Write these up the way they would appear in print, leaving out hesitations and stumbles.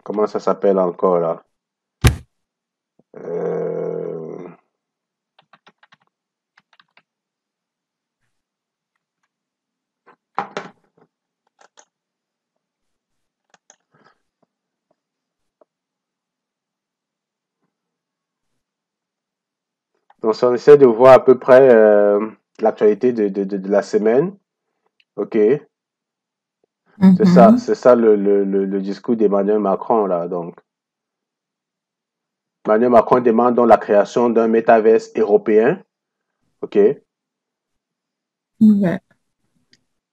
comment ça s'appelle encore là? Euh, donc, si on essaie de voir à peu près l'actualité de la semaine, ok, Mhm. c'est ça le discours d'Emmanuel Macron là. Donc, Emmanuel Macron demande donc la création d'un métaverse européen, ok. Ouais.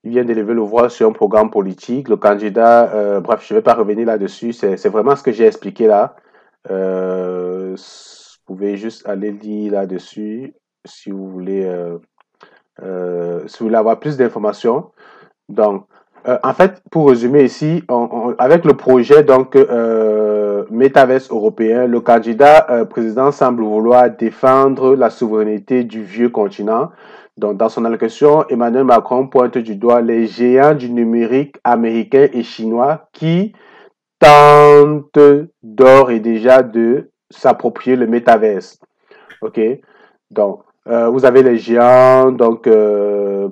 Il vient d'élever le voix sur un programme politique. Le candidat, bref, je ne vais pas revenir là-dessus. C'est vraiment ce que j'ai expliqué là. Vous pouvez juste aller lire là-dessus si vous voulez, si vous voulez avoir plus d'informations. Donc, en fait, pour résumer ici, avec le projet donc Métaverse européen, le candidat président semble vouloir défendre la souveraineté du vieux continent. Donc, dans son allocution, Emmanuel Macron pointe du doigt les géants du numérique américains et chinois qui tentent d'ores et déjà de s'approprier le métaverse. OK? Donc, vous avez les géants. Donc,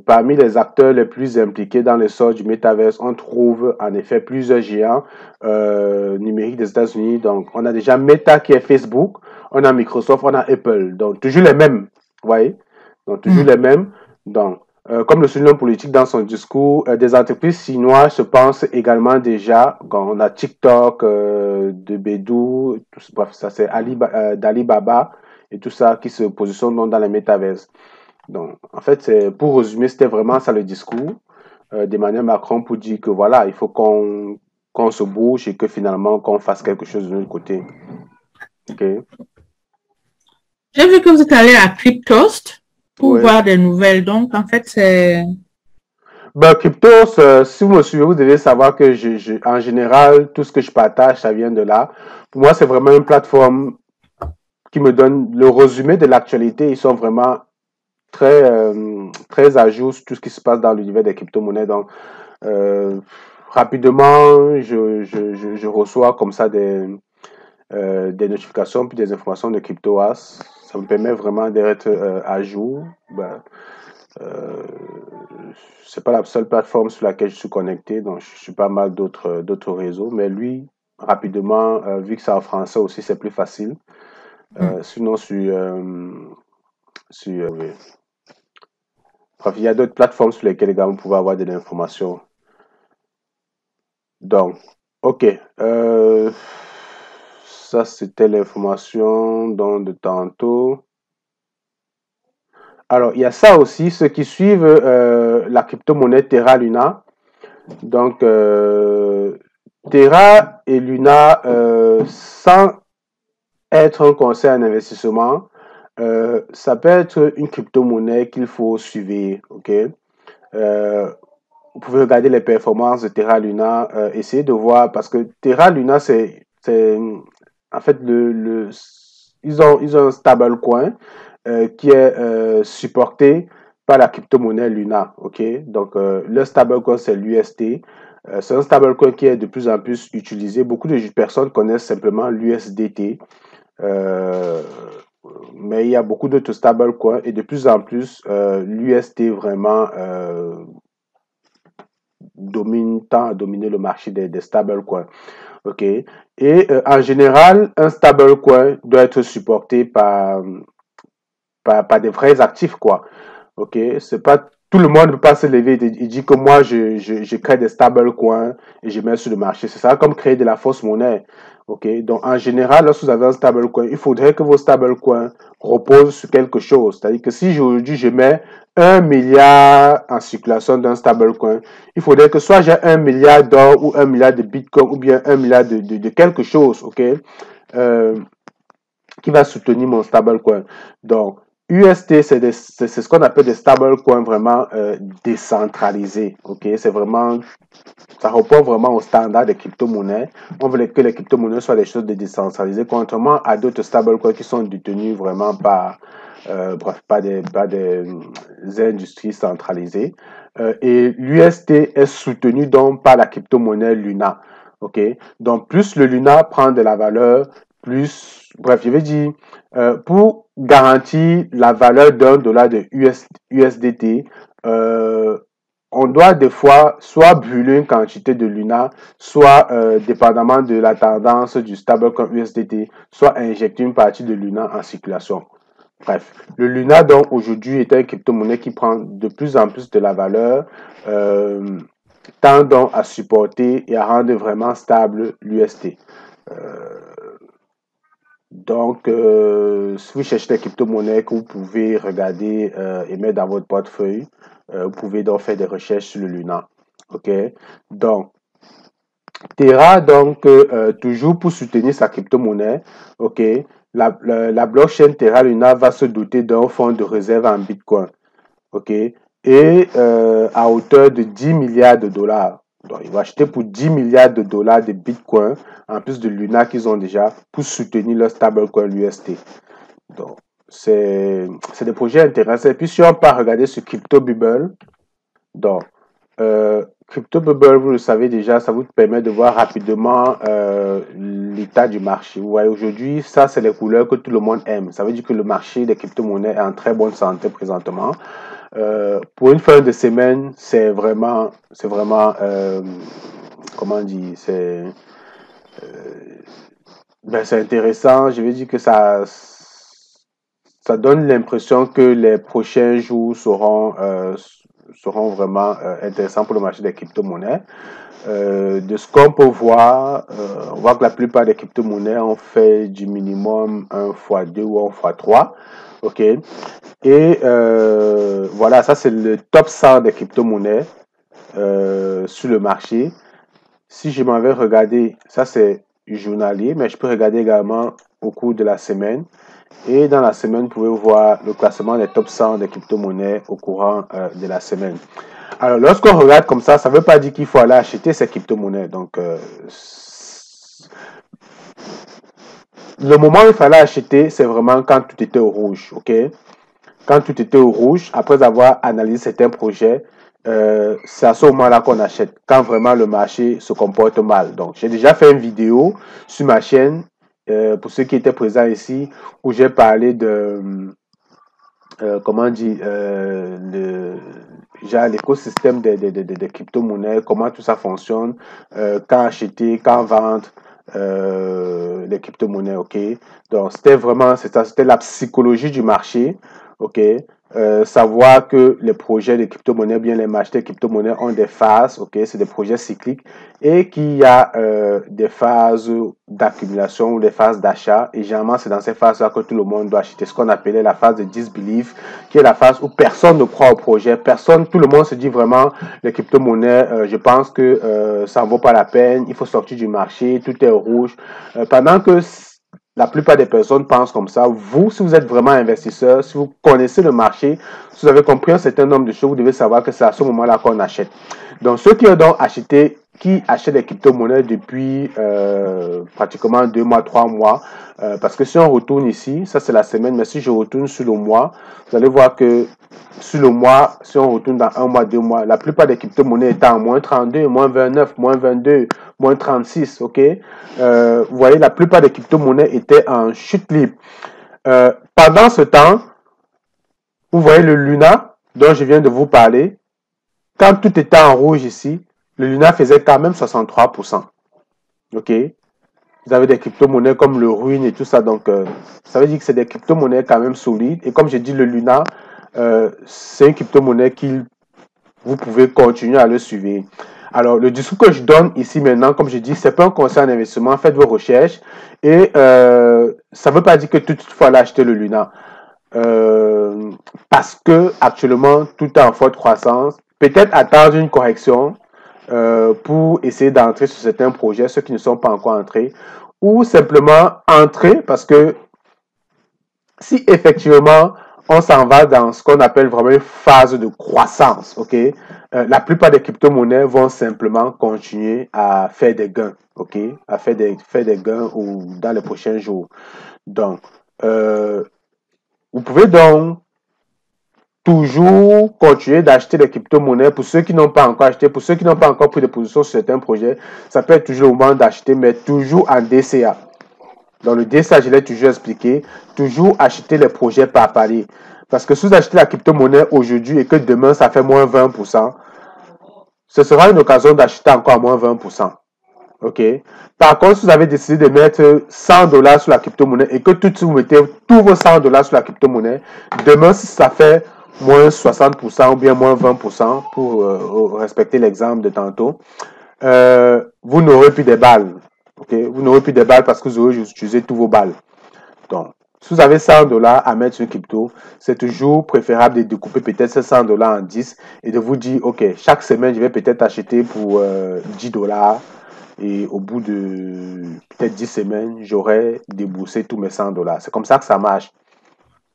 parmi les acteurs les plus impliqués dans l'essor du métaverse, on trouve en effet plusieurs géants numériques des États-Unis. Donc, on a déjà Meta qui est Facebook, on a Microsoft, on a Apple. Donc, toujours les mêmes. Vous voyez? Donc, toujours Mm. les mêmes. Donc, comme le souligne l'homme politique dans son discours, des entreprises chinoises se pensent également déjà. Quand on a TikTok, de Beidou, bref, ça c'est d'Alibaba et tout ça qui se positionne dans les métaverses. Donc, en fait, c'est, pour résumer, c'était vraiment ça le discours d'Emmanuel Macron pour dire que voilà, il faut qu'on se bouge et que finalement qu'on fasse quelque chose de notre côté. Ok. J'ai vu que vous êtes allé à Cryptost pour Ouais. voir des nouvelles. Donc, en fait, c'est... Ben, Cryptos, si vous me suivez, vous devez savoir que en général, tout ce que je partage, ça vient de là. Pour moi, c'est vraiment une plateforme qui me donne le résumé de l'actualité. Ils sont vraiment très à jour sur tout ce qui se passe dans l'univers des crypto-monnaies. Donc, Euh, rapidement, je reçois comme ça des notifications puis des informations de CryptoAs. Ça me permet vraiment d'être à jour. Ben, euh, c'est pas la seule plateforme sur laquelle je suis connecté, donc je suis pas mal d'autres réseaux. Mais lui, rapidement, vu que c'est en français aussi, c'est plus facile. Sinon, oui. Bref, il y a d'autres plateformes sur lesquelles également vous pouvez avoir de l'information. Donc, ok. Ça, c'était l'information de tantôt. Alors, il y a ça aussi, ceux qui suivent la crypto-monnaie Terra Luna. Donc, Terra et Luna, sans être un conseil en investissement, ça peut être une crypto-monnaie qu'il faut suivre. Ok. Vous pouvez regarder les performances de Terra Luna, essayer de voir, parce que Terra Luna, c'est en fait, ils ont un stablecoin qui est supporté par la crypto-monnaie Luna, ok? Donc, le stablecoin, c'est l'UST. C'est un stablecoin qui est de plus en plus utilisé. Beaucoup de personnes connaissent simplement l'USDT, euh, mais il y a beaucoup d'autres stablecoins et de plus en plus, l'UST vraiment tend à dominer le marché des stablecoins. OK? Et en général, un stablecoin doit être supporté par des vrais actifs, quoi. OK? C'est pas tout le monde ne peut pas se lever et dire que moi, je crée des stablecoins et je mets sur le marché. C'est ça comme créer de la fausse monnaie. OK? Donc, en général, lorsque vous avez un stablecoin, il faudrait que vos stablecoins reposent sur quelque chose. C'est-à-dire que si aujourd'hui, je mets 1 milliard en circulation d'un stablecoin, il faudrait que soit j'ai 1 milliard d'or ou 1 milliard de bitcoin ou bien 1 milliard de quelque chose. OK? Euh, qui va soutenir mon stablecoin. Donc, UST, c'est ce qu'on appelle des stablecoins vraiment décentralisés. Ok, c'est vraiment, ça répond vraiment au standard des crypto-monnaies. On veut que les crypto-monnaies soient des choses décentralisées, contrairement à d'autres stablecoins qui sont détenus vraiment bref, pas des industries centralisées. Et l'UST est soutenu donc par la crypto-monnaie Luna. OK? Donc, plus le Luna prend de la valeur, plus, bref, je vais dire, pour garantir la valeur d'un dollar de USDT, on doit des fois soit brûler une quantité de Luna, soit, dépendamment de la tendance du stablecoin USDT, soit injecter une partie de Luna en circulation. Bref, le Luna, donc, aujourd'hui, est un crypto-monnaie qui prend de plus en plus de la valeur, euh, tend donc à supporter et à rendre vraiment stable l'UST. Si vous cherchez des crypto-monnaies que vous pouvez regarder et mettre dans votre portefeuille, vous pouvez donc faire des recherches sur le Luna. OK? Donc, Terra, donc, toujours pour soutenir sa crypto-monnaie, OK? La blockchain Terra Luna va se doter d'un fonds de réserve en Bitcoin. OK? Et à hauteur de 10 milliards de dollars. Donc, ils vont acheter pour 10 milliards de dollars de Bitcoin, en plus de Luna qu'ils ont déjà, pour soutenir leur stablecoin l'UST. Donc, c'est des projets intéressants. Et puis, si on part regarder sur CryptoBubble, donc, CryptoBubble, vous le savez déjà, ça vous permet de voir rapidement l'état du marché. Vous voyez, aujourd'hui, ça, c'est les couleurs que tout le monde aime. Ça veut dire que le marché des crypto-monnaies est en très bonne santé présentement. Pour une fin de semaine, c'est vraiment, comment dire, c'est intéressant. Je vais dire que ça donne l'impression que les prochains jours seront vraiment intéressants pour le marché des crypto-monnaies. De ce qu'on peut voir, on voit que la plupart des crypto-monnaies ont fait du minimum 1x2 ou 1x3. OK? Et voilà, ça c'est le top 100 des crypto-monnaies sur le marché. Si je m'en vais regarder, ça c'est journalier, mais je peux regarder également au cours de la semaine. Et dans la semaine, vous pouvez voir le classement des top 100 des crypto-monnaies au courant de la semaine. Alors, lorsqu'on regarde comme ça ne veut pas dire qu'il faut aller acheter ces crypto-monnaies. Donc, le moment où il fallait acheter, c'est vraiment quand tout était au rouge, OK? Quand tout était au rouge, après avoir analysé certains projets, c'est à ce moment-là qu'on achète, quand vraiment le marché se comporte mal. Donc, j'ai déjà fait une vidéo sur ma chaîne, pour ceux qui étaient présents ici, où j'ai parlé de, comment dire, l'écosystème des crypto-monnaies, comment tout ça fonctionne, quand acheter, quand vendre les crypto-monnaies, ok. Donc, c'était la psychologie du marché, ok. Savoir que les projets de crypto-monnaies, bien les marchés de crypto-monnaies ont des phases, ok, c'est des projets cycliques, et qu'il y a des phases d'accumulation ou des phases d'achat, et généralement c'est dans ces phases-là que tout le monde doit acheter, ce qu'on appelait la phase de disbelief, qui est la phase où personne ne croit au projet, tout le monde se dit vraiment, les crypto-monnaies, je pense que ça ne vaut pas la peine, il faut sortir du marché, tout est rouge, pendant que la plupart des personnes pensent comme ça. Vous, si vous êtes vraiment investisseur, si vous connaissez le marché, si vous avez compris un certain nombre de choses, vous devez savoir que c'est à ce moment-là qu'on achète. Donc, ceux qui ont donc acheté, qui achètent des crypto-monnaies depuis pratiquement 2 mois, 3 mois, parce que si on retourne ici, ça c'est la semaine, mais si je retourne sur le mois, vous allez voir que sur le mois, si on retourne dans 1 mois, 2 mois, la plupart des crypto-monnaies étaient en moins 32, moins 29, moins 22, moins 36, ok? Vous voyez, la plupart des crypto-monnaies étaient en chute libre. Pendant ce temps, vous voyez le Luna, dont je viens de vous parler, quand tout était en rouge ici, le Luna faisait quand même 63%. Ok? Vous avez des crypto-monnaies comme le Ruin et tout ça, donc ça veut dire que c'est des crypto-monnaies quand même solides. Et comme j'ai dit, le Luna, c'est une crypto-monnaie qui vous pouvez continuer à le suivre. Alors, le discours que je donne ici maintenant, comme je dis, c'est pas un conseil en investissement. Faites vos recherches et ça ne veut pas dire que tout de suite il faut aller acheter le Luna. Parce que actuellement, tout est en forte croissance. Peut-être attendre une correction pour essayer d'entrer sur certains projets, ceux qui ne sont pas encore entrés, ou simplement entrer parce que si effectivement on s'en va dans ce qu'on appelle vraiment une phase de croissance, ok, la plupart des crypto-monnaies vont simplement continuer à faire des gains, ok, à faire des gains ou dans les prochains jours. Donc, vous pouvez donc toujours continuer d'acheter des crypto-monnaies. Pour ceux qui n'ont pas encore acheté, pour ceux qui n'ont pas encore pris de position sur certains projets, ça peut être toujours le moment d'acheter, mais toujours en DCA. Dans le DCA, je l'ai toujours expliqué, toujours acheter les projets par palier. Parce que si vous achetez la crypto-monnaie aujourd'hui et que demain, ça fait moins 20%, ce sera une occasion d'acheter encore moins 20%. OK? Par contre, si vous avez décidé de mettre 100 dollars sur la crypto-monnaie et que tout vous mettez tous vos 100 dollars sur la crypto-monnaie, demain, si ça fait moins 60% ou bien moins 20% pour respecter l'exemple de tantôt, vous n'aurez plus des balles. OK? Vous n'aurez plus des balles parce que vous aurez utilisé tous vos balles. Donc, si vous avez 100 dollars à mettre sur une crypto, c'est toujours préférable de découper peut-être ces 100 dollars en 10 et de vous dire, OK, chaque semaine, je vais peut-être acheter pour 10 dollars et au bout de peut-être 10 semaines, j'aurai déboursé tous mes 100 dollars. C'est comme ça que ça marche.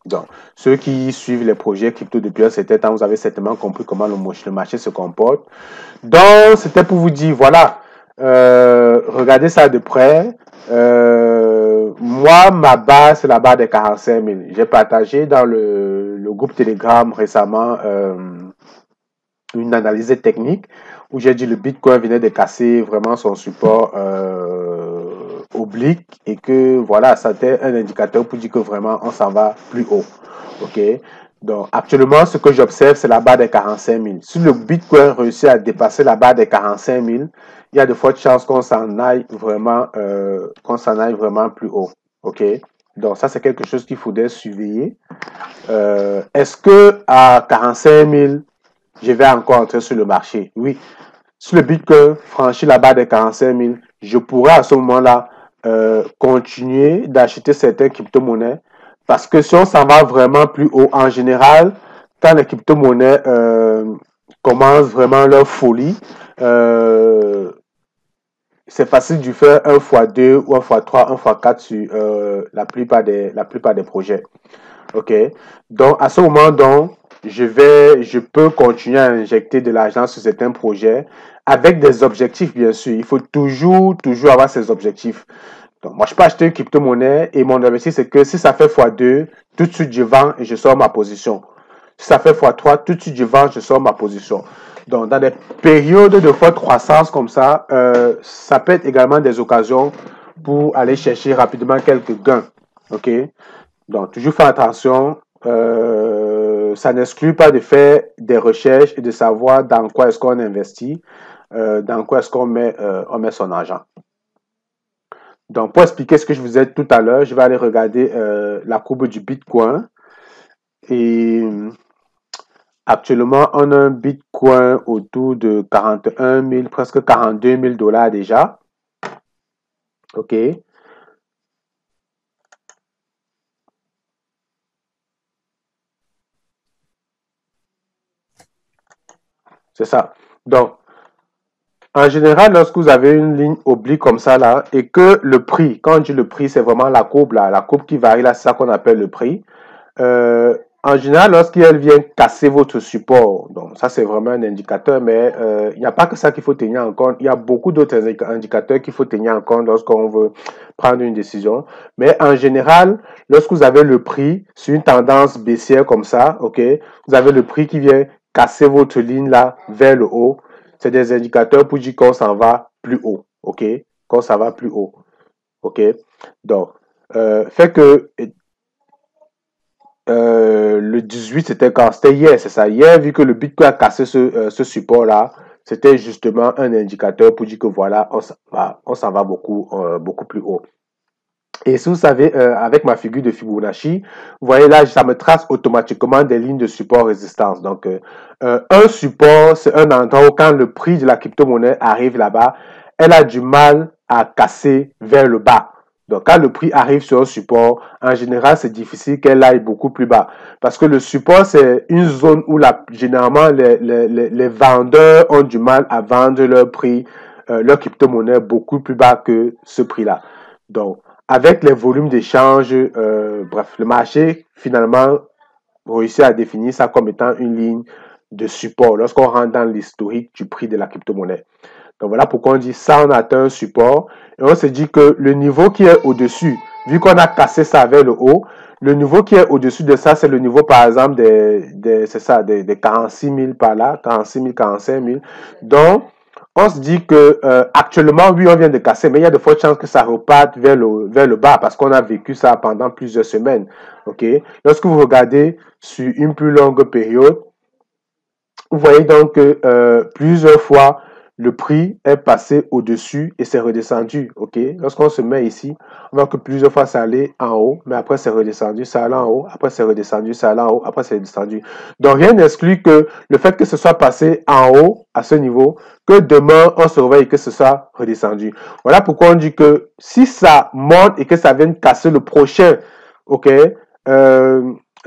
Donc, ceux qui suivent les projets crypto depuis un certain temps, vous avez certainement compris comment le marché se comporte. Donc, c'était pour vous dire, voilà, regardez ça de près. Moi, ma base, c'est la barre des 45 000. J'ai partagé dans le groupe Telegram récemment une analyse technique où j'ai dit le Bitcoin venait de casser vraiment son support oblique et que voilà, c'était un indicateur pour dire que vraiment on s'en va plus haut. OK? Donc, actuellement, ce que j'observe, c'est la barre des 45 000. Si le Bitcoin réussit à dépasser la barre des 45 000, il y a de fortes chances qu'on s'en aille vraiment plus haut. OK? Donc, ça, c'est quelque chose qu'il faudrait surveiller. Est-ce que à 45 000, je vais encore entrer sur le marché? Oui. Si le Bitcoin franchit la barre des 45 000, je pourrais à ce moment-là continuer d'acheter certaines crypto-monnaies parce que si on s'en va vraiment plus haut, en général, quand les crypto-monnaies commencent vraiment leur folie, c'est facile de faire 1x2 ou 1x3, 1x4 sur la plupart des projets. OK? Donc, à ce moment, donc, je peux continuer à injecter de l'argent sur certains projets avec des objectifs, bien sûr. Il faut toujours avoir ces objectifs. Donc, moi, je peux acheter une crypto-monnaie et mon objectif, c'est que si ça fait x2, tout de suite, je vends et je sors ma position. Si ça fait x3, tout de suite, je vends, je sors ma position. Donc, dans des périodes de forte croissance comme ça, ça peut être également des occasions pour aller chercher rapidement quelques gains. OK? Donc, toujours faire attention. Ça n'exclut pas de faire des recherches et de savoir dans quoi est-ce qu'on investit, dans quoi est-ce qu'on met son argent. Donc, pour expliquer ce que je vous ai dit tout à l'heure, je vais aller regarder la courbe du Bitcoin. Et actuellement, on a un Bitcoin autour de 41 000, presque 42 000 dollars déjà. OK. C'est ça. Donc, en général, lorsque vous avez une ligne oblique comme ça là, et que le prix, quand on dit le prix, c'est vraiment la courbe là, la courbe qui varie là, c'est ça qu'on appelle le prix. En général, lorsqu'elle vient casser votre support, donc ça c'est vraiment un indicateur, mais il n'y a pas que ça qu'il faut tenir en compte. Il y a beaucoup d'autres indicateurs qu'il faut tenir en compte lorsqu'on veut prendre une décision. Mais en général, lorsque vous avez le prix sur une tendance baissière comme ça, ok, vous avez le prix qui vient casser votre ligne là vers le haut. C'est des indicateurs pour dire qu'on s'en va plus haut, ok, qu'on s'en va plus haut, ok. Donc, fait que le 18, c'était quand? C'était hier, c'est ça. Hier, vu que le Bitcoin a cassé ce support-là, c'était justement un indicateur pour dire que voilà, on s'en va beaucoup plus haut. Et si vous savez, avec ma figure de Fibonacci, vous voyez là, ça me trace automatiquement des lignes de support-résistance. Donc, un support, c'est un endroit où quand le prix de la crypto-monnaie arrive là-bas, elle a du mal à casser vers le bas. Donc, quand le prix arrive sur un support, en général, c'est difficile qu'elle aille beaucoup plus bas. Parce que le support, c'est une zone où généralement, les vendeurs ont du mal à vendre leur prix, leur crypto-monnaie beaucoup plus bas que ce prix-là. Donc, avec les volumes d'échange, bref, le marché, finalement, réussit à définir ça comme étant une ligne de support lorsqu'on rentre dans l'historique du prix de la crypto-monnaie. Donc voilà pourquoi on dit ça, on atteint un support et on se dit que le niveau qui est au-dessus, vu qu'on a cassé ça vers le haut, le niveau qui est au-dessus de ça, c'est le niveau, par exemple, c'est ça, des 46 000 par là, 46 000, 45 000. Donc, on se dit que actuellement, oui, on vient de casser, mais il y a de fortes chances que ça reparte vers le bas parce qu'on a vécu ça pendant plusieurs semaines. Ok? Lorsque vous regardez sur une plus longue période, vous voyez donc que plusieurs fois, le prix est passé au-dessus et c'est redescendu. Ok? Lorsqu'on se met ici, on voit que plusieurs fois ça allait en haut, mais après c'est redescendu, ça allait en haut, après c'est redescendu, ça allait en haut, après c'est redescendu. Donc rien n'exclut que le fait que ce soit passé en haut à ce niveau, que demain on se réveille et que ce soit redescendu. Voilà pourquoi on dit que si ça monte et que ça vienne casser le prochain, ok,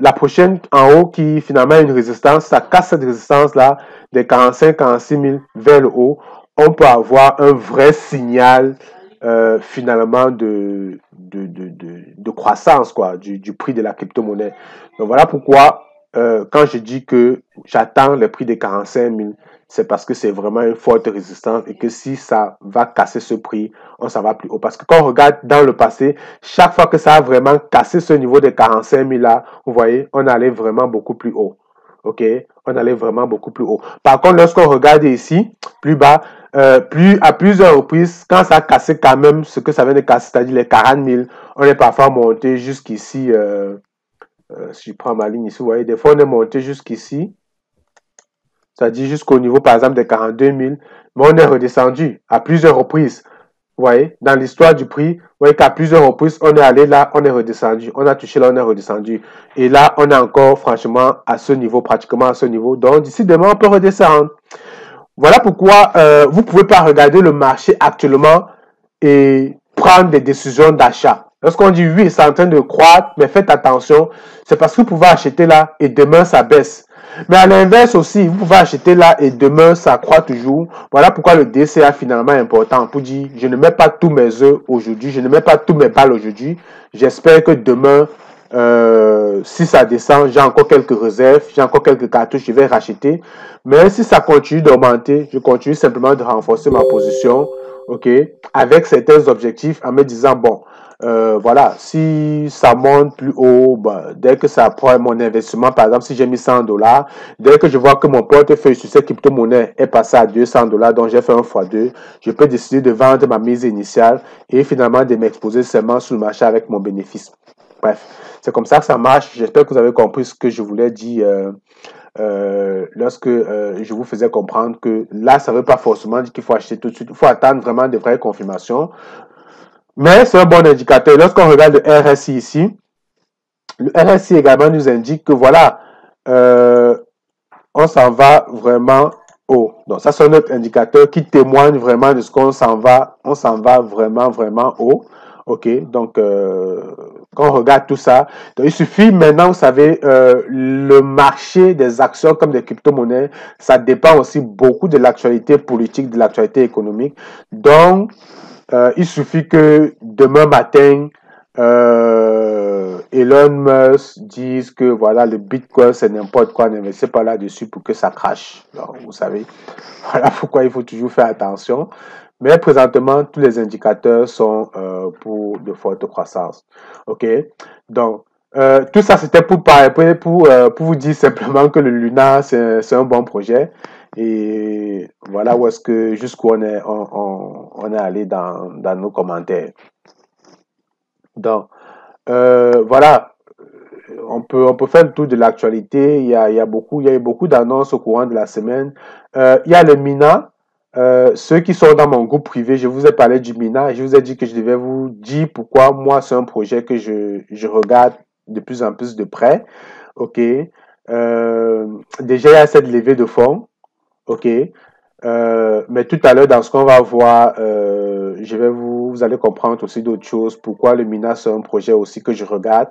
la prochaine en haut qui finalement a une résistance, ça casse cette résistance-là des 45-46 000 vers le haut, on peut avoir un vrai signal finalement de croissance quoi, du prix de la crypto-monnaie. Donc voilà pourquoi quand je dis que j'attends le prix des 45 000, c'est parce que c'est vraiment une forte résistance et que si ça va casser ce prix, on s'en va plus haut. Parce que quand on regarde dans le passé, chaque fois que ça a vraiment cassé ce niveau de 45 000 là, vous voyez, on allait vraiment beaucoup plus haut. Ok, on allait vraiment beaucoup plus haut. Par contre, lorsqu'on regarde ici, plus bas, à plusieurs reprises, quand ça a cassé quand même ce que ça vient de casser, c'est-à-dire les 40 000, on est parfois monté jusqu'ici. Si je prends ma ligne ici, vous voyez, des fois on est monté jusqu'ici, c'est-à-dire jusqu'au niveau par exemple des 42 000, mais on est redescendu à plusieurs reprises. Vous voyez, dans l'histoire du prix, vous voyez qu'à plusieurs reprises, on est allé là, on est redescendu. On a touché là, on est redescendu. Et là, on est encore franchement à ce niveau, pratiquement à ce niveau. Donc, d'ici demain, on peut redescendre. Voilà pourquoi vous ne pouvez pas regarder le marché actuellement et prendre des décisions d'achat. Lorsqu'on dit oui, c'est en train de croître, mais faites attention, c'est parce que vous pouvez acheter là et demain ça baisse. Mais à l'inverse aussi, vous pouvez acheter là et demain ça croît toujours. Voilà pourquoi le DCA finalement est important pour dire je ne mets pas tous mes œufs aujourd'hui, je ne mets pas tous mes balles aujourd'hui. J'espère que demain, si ça descend, j'ai encore quelques réserves, j'ai encore quelques cartouches, je vais racheter. Mais si ça continue d'augmenter, je continue simplement de renforcer ma position, ok, avec certains objectifs en me disant bon. Voilà, si ça monte plus haut, bah, dès que ça prend mon investissement, par exemple, si j'ai mis 100 $, dès que je vois que mon portefeuille sur cette crypto-monnaie est passé à 200 $, donc j'ai fait un x2, je peux décider de vendre ma mise initiale et finalement de m'exposer seulement sur le marché avec mon bénéfice. Bref, c'est comme ça que ça marche. J'espère que vous avez compris ce que je voulais dire lorsque je vous faisais comprendre que là, ça ne veut pas forcément dire qu'il faut acheter tout de suite. Il faut attendre vraiment de vraies confirmations. Mais c'est un bon indicateur. Lorsqu'on regarde le RSI ici, le RSI également nous indique que voilà, on s'en va vraiment haut. Donc ça, c'est un autre indicateur qui témoigne vraiment de ce qu'on s'en va. On s'en va vraiment, vraiment haut. Ok, donc quand on regarde tout ça, donc, il suffit maintenant, vous savez, le marché des actions comme des crypto-monnaies, ça dépend aussi beaucoup de l'actualité politique, de l'actualité économique. Donc, il suffit que demain matin, Elon Musk dise que voilà, le Bitcoin, c'est n'importe quoi, n'investissez pas là-dessus pour que ça crache. Alors, vous savez, voilà pourquoi il faut toujours faire attention. Mais présentement, tous les indicateurs sont pour de fortes croissances. OK? Donc, tout ça, c'était pour vous dire simplement que le Luna, c'est un bon projet. Et voilà où est-ce que, jusqu'où on est allé dans nos commentaires. Donc, voilà, on peut faire le tour de l'actualité. Il y a eu beaucoup d'annonces au courant de la semaine. Il y a le Mina. Ceux qui sont dans mon groupe privé, je vous ai parlé du Mina et je vous ai dit que je devais vous dire pourquoi moi c'est un projet que je regarde de plus en plus de près. Ok. Déjà il y a cette levée de fonds. Ok. Mais tout à l'heure, dans ce qu'on va voir, vous allez comprendre aussi d'autres choses. Pourquoi le Mina, c'est un projet aussi que je regarde.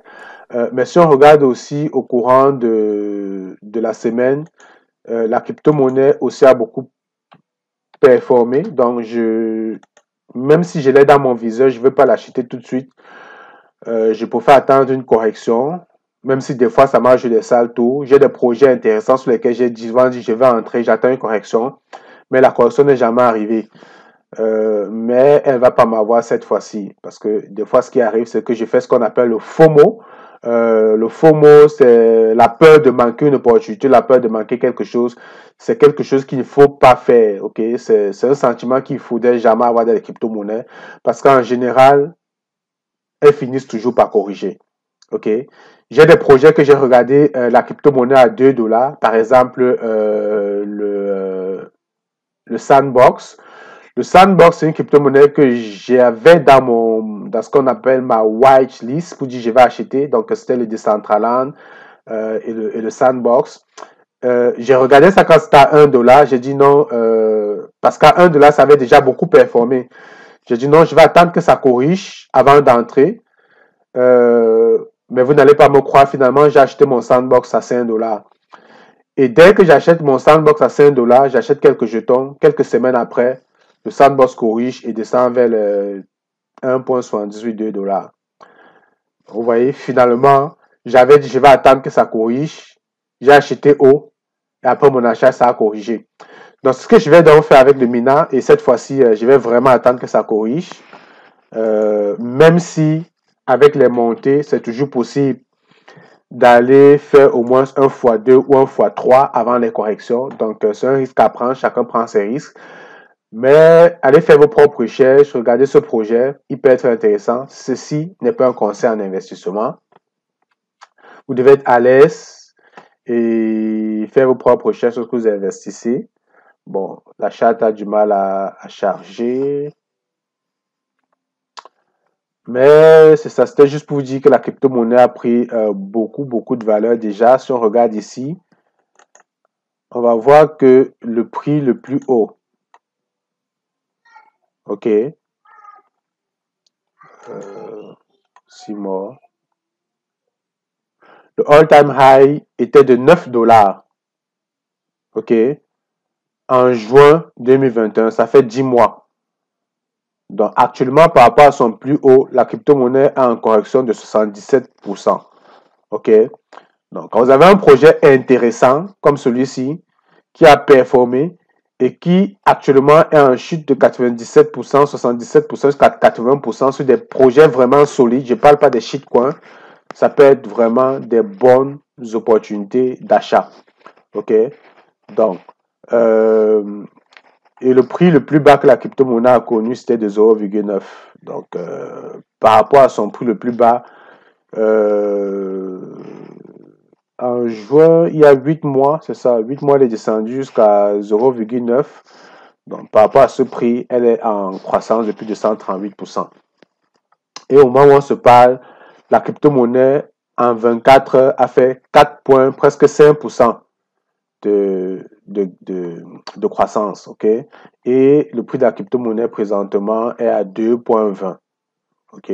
Mais si on regarde aussi au courant de la semaine, la crypto-monnaie aussi a beaucoup performé. Donc, même si je l'ai dans mon viseur, je ne veux pas l'acheter tout de suite. Je préfère attendre une correction. Même si des fois, ça marche des saltos. J'ai des projets intéressants sur lesquels j'ai dit, je vais entrer, j'attends une correction. Mais la correction n'est jamais arrivée. mais elle va pas m'avoir cette fois-ci. Parce que des fois, ce qui arrive, c'est que je fais ce qu'on appelle le FOMO. Le FOMO, c'est la peur de manquer une opportunité, la peur de manquer quelque chose. C'est quelque chose qu'il ne faut pas faire, ok? C'est un sentiment qu'il ne faudrait jamais avoir dans les crypto-monnaies. Parce qu'en général, elles finissent toujours par corriger. OK? J'ai des projets que j'ai regardé la crypto-monnaie à 2 dollars. Par exemple, le Sandbox. Le Sandbox, c'est une crypto-monnaie que j'avais dans ce qu'on appelle ma white list pour dire je vais acheter. Donc, c'était le Decentraland et le Sandbox. J'ai regardé ça quand c'était à 1 dollar. J'ai dit non, parce qu'à 1 dollar, ça avait déjà beaucoup performé. J'ai dit non, je vais attendre que ça corrige avant d'entrer. Mais vous n'allez pas me croire, finalement, j'ai acheté mon Sandbox à 5 dollars. Et dès que j'achète mon Sandbox à 5 dollars, j'achète quelques jetons. Quelques semaines après, le Sandbox corrige et descend vers le 1,78 dollars. Vous voyez, finalement, j'avais dit je vais attendre que ça corrige. J'ai acheté haut et après mon achat, ça a corrigé. Donc, ce que je vais donc faire avec le Mina, et cette fois-ci, je vais vraiment attendre que ça corrige. Même si, avec les montées, c'est toujours possible d'aller faire au moins un x2 ou un x3 avant les corrections. Donc, c'est un risque à prendre, chacun prend ses risques. Mais allez faire vos propres recherches, regardez ce projet, il peut être intéressant. Ceci n'est pas un conseil en investissement. Vous devez être à l'aise et faire vos propres recherches sur ce que vous investissez. Bon, la charte a du mal à charger. Mais c'est ça, c'était juste pour vous dire que la crypto-monnaie a pris beaucoup de valeur déjà. Si on regarde ici, on va voir que le prix le plus haut, ok, 6 mois, le all-time high était de 9 dollars, ok, en juin 2021, ça fait 10 mois. Donc actuellement, par rapport à son plus haut, la crypto-monnaie a une correction de 77%, ok. Donc quand vous avez un projet intéressant comme celui-ci, qui a performé et qui actuellement est en chute de 97%, 77% jusqu'à 80% sur des projets vraiment solides. Je ne parle pas des shitcoins. Ça peut être vraiment des bonnes opportunités d'achat. OK? Donc, et le prix le plus bas que la crypto-monnaie a connu, c'était de 0,9. Donc, par rapport à son prix le plus bas, en juin, il y a 8 mois, c'est ça, 8 mois, elle est descendue jusqu'à 0,9. Donc, par rapport à ce prix, elle est en croissance de plus de 138%. Et au moment où on se parle, la crypto-monnaie, en 24 heures, a fait 4 points, presque 5% de croissance. OK? Et le prix de la crypto-monnaie présentement est à 2,20. OK?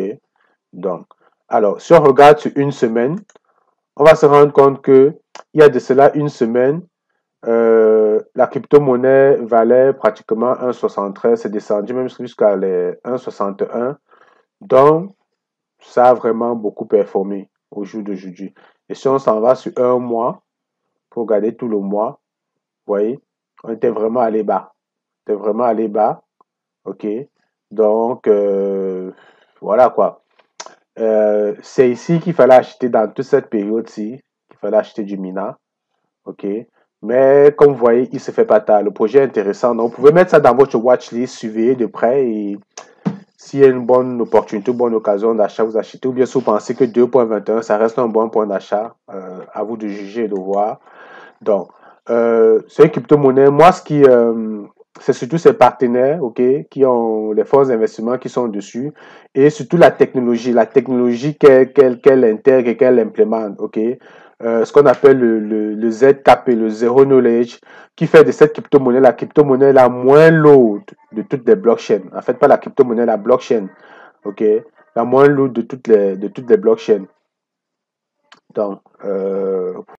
Donc, alors, si on regarde sur une semaine, on va se rendre compte que il y a de cela une semaine, la crypto-monnaie valait pratiquement 1,73, c'est descendu même jusqu'à les 1,61. Donc, ça a vraiment beaucoup performé au jour d'aujourd'hui. Et si on s'en va sur un mois, pour regarder tout le mois, vous voyez, on était vraiment allé bas. On était vraiment allé bas. OK? Donc, voilà quoi. C'est ici qu'il fallait acheter dans toute cette période-ci, qu'il fallait acheter du Mina. OK? Mais comme vous voyez, il se fait pas tard. Le projet est intéressant. Donc, vous pouvez mettre ça dans votre watchlist, suivez de près et s'il y a une bonne opportunité, une bonne occasion d'achat, vous achetez. Ou bien si vous pensez que 2,21, ça reste un bon point d'achat, à vous de juger et de voir. Donc, c'est une crypto-monnaie. Moi, c'est surtout ses partenaires, OK, qui ont les fonds d'investissement qui sont dessus et surtout la technologie qu'elle intègre et qu'elle implémente, OK. Ce qu'on appelle le ZKP, le Zero Knowledge, qui fait de cette crypto-monnaie la crypto-monnaie la moins lourde de toutes les blockchains. En fait, pas la crypto-monnaie, la blockchain, OK, la moins lourde de toutes les blockchains. Donc,